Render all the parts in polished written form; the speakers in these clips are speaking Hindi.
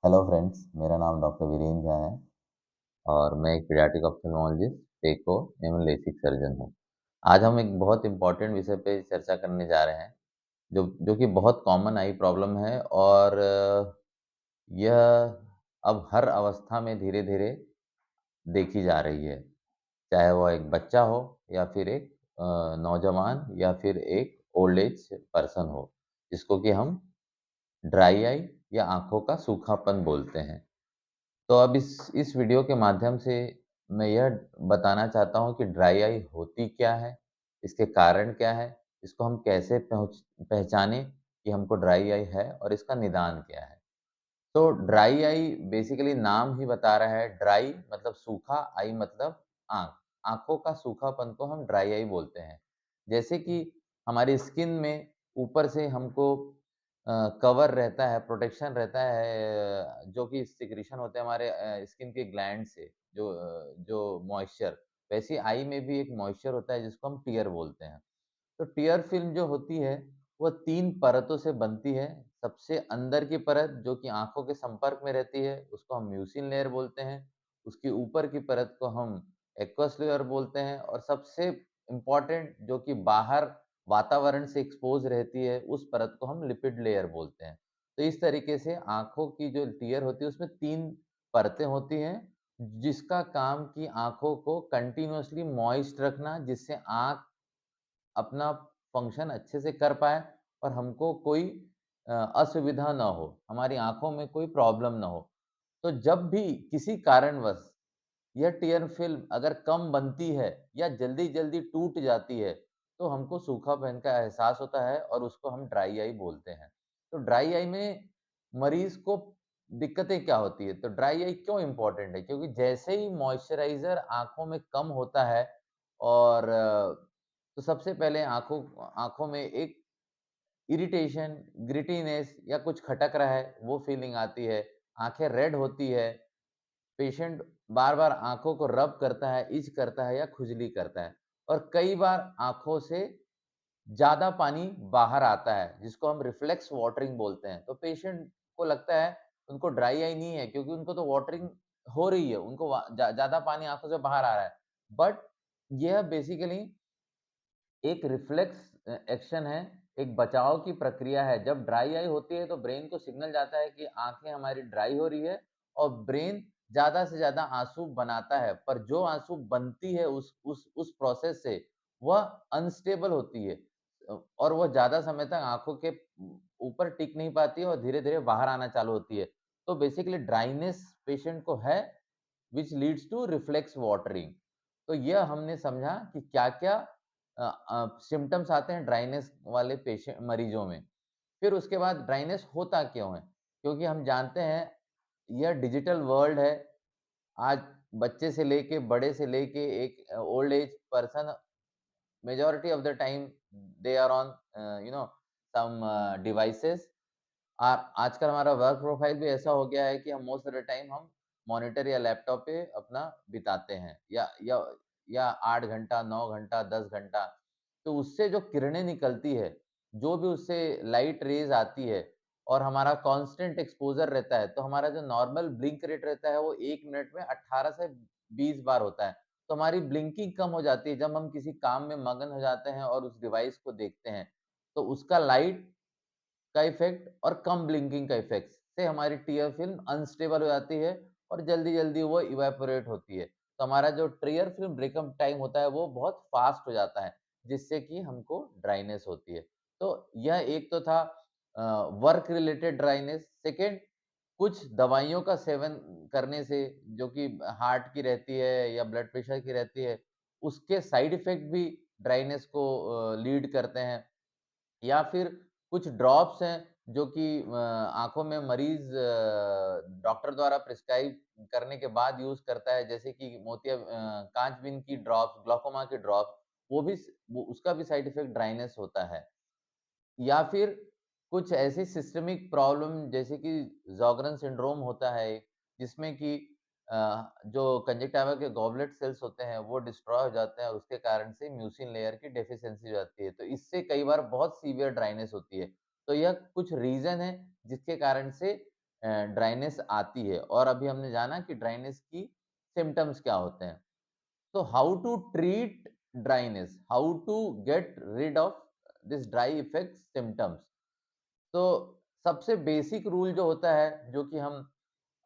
हेलो फ्रेंड्स, मेरा नाम डॉक्टर वीरेंद्र झा है और मैं एक पीडियाट्रिक ऑप्थेल्मोलॉजिस्ट, पेको एवं लेसिक सर्जन हूँ। आज हम एक बहुत इम्पोर्टेंट विषय पे चर्चा करने जा रहे हैं, जो कि बहुत कॉमन आई प्रॉब्लम है और यह अब हर अवस्था में धीरे-धीरे देखी जा रही है। चाहे वो एक बच्चा हो या फिर एक नौजवान या फिर एक ओल्ड एज पर्सन हो, जिसको कि हम ड्राई आई या आँखों का सूखापन बोलते हैं। तो अब इस वीडियो के माध्यम से मैं यह बताना चाहता हूँ कि ड्राई आई होती क्या है? इसके कारण क्या है? इसको हम कैसे पहचानें कि हमको ड्राई आई है और इसका निदान क्या है? तो ड्राई आई बेसिकली नाम ही बता रहा है, ड्राई मतलब सूखा, आई मतलब आँख। आँखों का सूखापन को हम ड्राई आई बोलते हैं। जैसे कि हमारी स्किन में ऊपर से हमको कवर रहता है, प्रोटेक्शन रहता है, जो कि सिक्रीशन होते हैं हमारे स्किन के ग्लैंड से, जो मॉइस्चर, वैसे ही आई में भी एक मॉइस्चर होता है जिसको हम टियर बोलते हैं। तो टियर फ़िल्म जो होती है, वो 3 परतों से बनती है। सबसे अंदर की परत जो कि आँखों के संपर्क में रहती है, उसको हम म्यूसिन लेयर बोलते हैं। उसके ऊपर की परत को हम एक्वस लेयर बोलते हैं और सबसे इम्पोर्टेंट जो कि बाहर वातावरण से एक्सपोज़ रहती है, उस परत को हम लिपिड लेयर बोलते हैं। तो इस तरीके से आँखों की जो टियर होती है, उसमें 3 परतें होती हैं, जिसका काम कि आँखों को कंटीन्यूअसली मॉइस्ट रखना, जिससे आँख अपना फ़ंक्शन अच्छे से कर पाएँ और हमको कोई असुविधा ना हो, हमारी आँखों में कोई प्रॉब्लम ना हो। तो जब भी किसी कारणवश यह टियर फ़िल्म अगर कम बनती है या जल्दी-जल्दी टूट जाती है, तो हमको सूखापन का एहसास होता है और उसको हम ड्राई आई बोलते हैं। तो ड्राई आई में मरीज़ को दिक्कतें क्या होती है? तो ड्राई आई क्यों इम्पोर्टेंट है? क्योंकि जैसे ही मॉइस्चराइज़र आँखों में कम होता है और तो सबसे पहले आँखों आँखों में एक इरिटेशन, ग्रिटीनेस या कुछ खटक रहा है, वो फ़ीलिंग आती है। आँखें रेड होती है, पेशेंट बार-बार आँखों को रब करता है, इच करता है या खुजली करता है और कई बार आँखों से ज़्यादा पानी बाहर आता है, जिसको हम रिफ्लेक्स वाटरिंग बोलते हैं। तो पेशेंट को लगता है उनको ड्राई आई नहीं है क्योंकि उनको तो वाटरिंग हो रही है, उनको ज़्यादा पानी आँखों से बाहर आ रहा है। बट यह बेसिकली एक रिफ्लेक्स एक्शन है, एक बचाव की प्रक्रिया है। जब ड्राई आई होती है तो ब्रेन को सिग्नल जाता है कि आँखें हमारी ड्राई हो रही है और ब्रेन ज़्यादा से ज़्यादा आँसू बनाता है। पर जो आँसू बनती है उस प्रोसेस से, वह अनस्टेबल होती है और वह ज़्यादा समय तक आँखों के ऊपर टिक नहीं पाती है और धीरे-धीरे बाहर आना चालू होती है। तो बेसिकली ड्राइनेस पेशेंट को है, which leads to reflex watering. तो यह हमने समझा कि क्या-क्या सिम्पटम्स आते हैं ड्राइनेस वाले मरीजों में। फिर उसके बाद ड्राइनेस होता क्यों है? क्योंकि हम जानते हैं यह डिजिटल वर्ल्ड है। आज बच्चे से लेके बड़े से लेके एक old age person majority of the time they are on some devices. आजकल हमारा वर्क प्रोफाइल भी ऐसा हो गया है कि हम मोस्ट ऑफ द टाइम हम मॉनिटर या लैपटॉप पे अपना बिताते हैं या 8 घंटा, 9 घंटा, 10 घंटा। तो उससे जो किरणें निकलती है, जो भी उससे लाइट रेज़ आती है और हमारा कांस्टेंट एक्सपोज़र रहता है, तो हमारा जो नॉर्मल ब्लिंक रेट रहता है, वो 1 मिनट में 18 से 20 बार होता है। तो हमारी ब्लिंकिंग कम हो जाती है जब हम किसी काम में मगन हो जाते हैं और उस डिवाइस को देखते हैं। तो उसका लाइट का इफ़ेक्ट और कम ब्लिंकिंग का इफ़ेक्ट से हमारी टियर फ़िल्म अनस्टेबल हो जाती है और जल्दी-जल्दी वो इवेपोरेट होती है। तो हमारा जो टियर फ़िल्म ब्रेकअप टाइम होता है वो बहुत फ़ास्ट हो जाता है, जिससे कि हमको ड्राइनेस होती है। तो यह एक तो था वर्क रिलेटेड ड्राइनेस। सेकंड, कुछ दवाइयों का सेवन करने से जो कि हार्ट की रहती है या ब्लड प्रेशर की रहती है, उसके साइड इफ़ेक्ट भी ड्राइनेस को लीड करते हैं। या फिर कुछ ड्रॉप्स हैं जो कि आँखों में मरीज़ डॉक्टर द्वारा प्रिस्क्राइब करने के बाद यूज़ करता है, जैसे कि काँच-बीन की ड्रॉप्स, ग्लूकोमा की ड्रॉप्स, वो उसका भी साइड इफ़ेक्ट ड्राइनेस होता है। या फिर कुछ ऐसी सिस्टमिक प्रॉब्लम जैसे कि ज़ॉर्गन सिंड्रोम होता है एक, जिसमें कि जो कंजक्टिवा के गॉबलेट सेल्स होते हैं, वो डिस्ट्रॉय हो जाते हैं और उसके कारण से म्यूसिन लेयर की डेफिशिएंसी हो जाती है। तो इससे कई बार बहुत सीवियर ड्राइनेस होती है। तो यह कुछ रीज़न है जिसके कारण से ड्राइनेस आती है और अभी हमने जाना कि ड्राइनेस की सिम्पटम्स क्या होते हैं। तो how to treat dryness, how to get rid of this dry effect symptoms. तो सबसे बेसिक रूल जो होता है, जो कि हम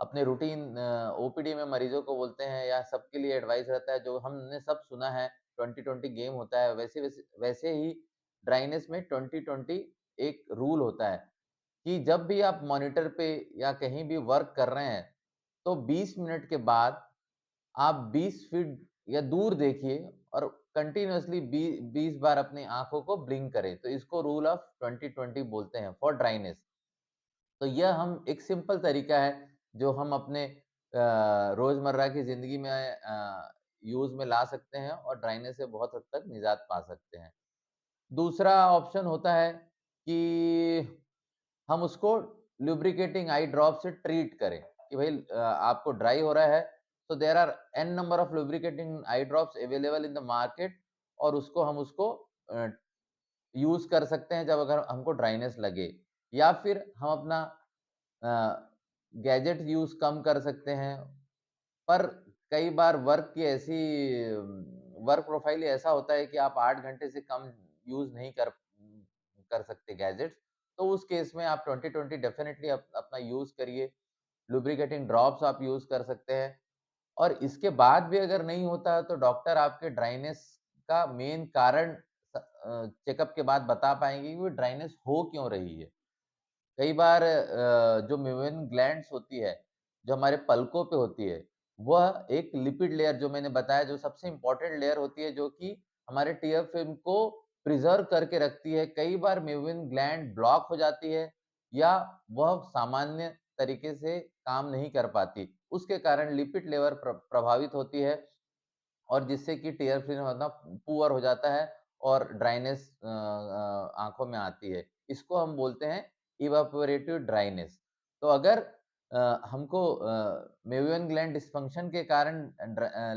अपने रूटीन ओपीडी में मरीजों को बोलते हैं या सबके लिए एडवाइस रहता है, जो हमने सब सुना है, 20-20 गेम होता है, वैसे ही ड्राइनेस में 20-20 एक रूल होता है कि जब भी आप मॉनिटर पे या कहीं भी वर्क कर रहे हैं, तो 20 मिनट के बाद आप 20 फीट या दूर देखिए और कंटीन्यूअसली 20 बार अपनी आँखों को ब्लिंक करें। तो इसको रूल ऑफ 20-20 बोलते हैं फॉर ड्राइनेस। तो यह हम एक सिंपल तरीका है जो हम अपने रोज़मर्रा की ज़िंदगी में यूज़ में ला सकते हैं और ड्राइनेस से बहुत हद तक निजात पा सकते हैं। दूसरा ऑप्शन होता है कि हम उसको लुब्रिकेटिंग आई ड्रॉप से ट्रीट करें कि भाई आपको ड्राई हो रहा है, तो there are an number of lubricating eye drops available in the market और उसको अ, यूज़ कर सकते हैं जब अगर हमको ड्राइनेस लगे। या फिर हम अपना गैजेट यूज़ कम कर सकते हैं, पर कई बार वर्क प्रोफाइल ही ऐसा होता है कि आप 8 घंटे से कम यूज़ नहीं कर सकते गैजेट्स, तो उस केस में आप 20-20 डेफ़िनिटली अपना यूज़ करिए। लुब्रिकेटिंग ड्रॉप्स आप यूज़ कर सकते हैं और इसके बाद भी अगर नहीं होता है तो डॉक्टर आपके ड्राइनेस का मेन कारण चेकअप के बाद बता पाएँगे कि वो ड्राइनेस हो क्यों रही है। कई बार जो मेवेन ग्लैंड्स होती है, जो हमारे पलकों पे होती है, वह एक लिपिड लेयर जो मैंने बताया जो सबसे इम्पोर्टेंट लेयर होती है जो कि हमारे टीयर फिल्म को प्रिज़र्व करके रखती है। कई बार मेवेन ग्लैंड ब्लॉक हो जाती है या वह सामान्य तरीके से काम नहीं कर पाती। उसके कारण लिपिड लेयर प्रभावित होती है और जिससे कि टीयर फिल्म मतलब पुअर हो जाता है और ड्राइनेस आँखों में आती है। इसको हम बोलते हैं इवेपोरेटिव ड्राइनेस। तो अगर हमको मेवियन ग्लैंड डिस्फंक्शन के कारण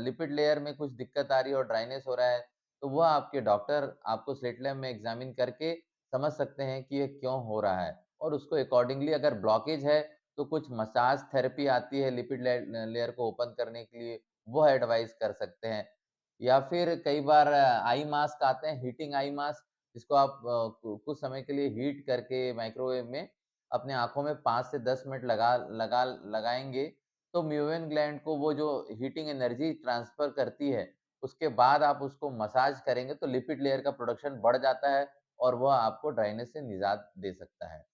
लिपिड लेयर में कुछ दिक्कत आ रही है और ड्राइनेस हो रहा है, तो वह आपके डॉक्टर आपको स्लिट लैम्प में एग्ज़ामिन करके समझ सकते हैं कि ये क्यों हो रहा है और उसको अकॉर्डिंगली अगर ब्लॉकेज है, तो कुछ मसाज थेरेपी आती है लिपिड लेयर को ओपन करने के लिए, वह एडवाइस कर सकते हैं। या फिर कई बार आई मास्क आते हैं, हीटिंग आई मास्क, जिसको आप कुछ समय के लिए हीट करके माइक्रोवेव में अपने आँखों में 5 से 10 मिनट लगाएँगे, तो म्यूवेन ग्लैंड को वो जो हीटिंग एनर्जी ट्रांसफ़र करती है, उसके बाद आप उसको मसाज करेंगे तो लिपिड लेयर का प्रोडक्शन बढ़ जाता है और वह आपको ड्राइनेस से निजात दे सकता है।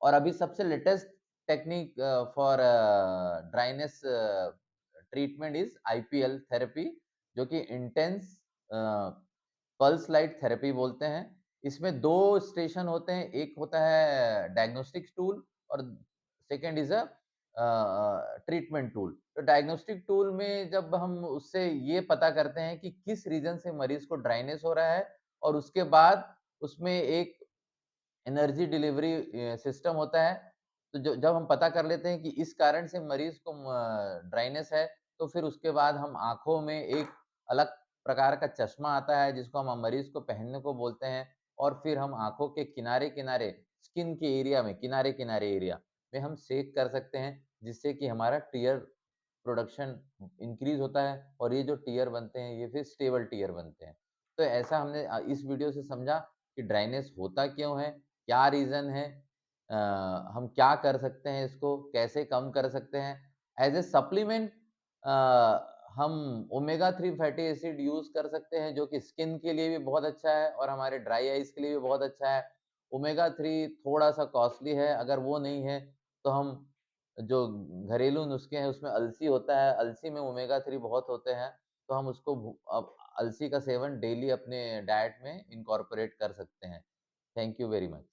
और अभी सबसे latest technique for dryness treatment is IPL therapy जो कि इंटेंस अ, पल्स लाइट थेरेपी बोलते हैं। इसमें 2 स्टेशन होते हैं, एक होता है डायग्नोस्टिक टूल और सेकंड इज़ ट्रीटमेंट टूल। तो डायग्नोस्टिक टूल में जब हम उससे ये पता करते हैं कि किस रीज़न से मरीज़ को ड्राइनेस हो रहा है और उसके बाद उसमें एक एनर्जी डिलीवरी सिस्टम होता है। तो जो जब हम पता कर लेते हैं कि इस कारण से मरीज़ को ड्राइनेस है, तो फिर उसके बाद हम आँखों में एक अलग प्रकार का चश्मा आता है, जिसको हम मरीज़ को पहनने को बोलते हैं और फिर हम आँखों के किनारे-किनारे, स्किन के एरिया में, किनारे-किनारे एरिया में हम सेक कर सकते हैं, जिससे कि हमारा टियर प्रोडक्शन इंक्रीज़ होता है और ये जो टियर बनते हैं, ये फिर स्टेबल टियर बनते हैं। तो ऐसा हमने इस वीडियो से समझा कि ड्राइनेस होता क्यों है? क्या रीज़न है? अ, हम क्या कर सकते हैं इसको? कैसे कम कर सकते हैं? एज़ अ सप्लीमेंट हम ओमेगा 3 फैटी एसिड यूज़ कर सकते हैं, जो कि स्किन के लिए भी बहुत अच्छा है और हमारे ड्राई आइज़ के लिए भी बहुत अच्छा है। ओमेगा 3 थोड़ा-सा कॉस्टली है, अगर वो नहीं है, तो हम जो घरेलू नुस्खे हैं, उसमें अलसी होता है, अलसी में ओमेगा 3 बहुत होते हैं, तो हम उसको अलसी का सेवन डेली अपने डाइट में इनकॉर्पोरेट कर सकते हैं। Thank you very much.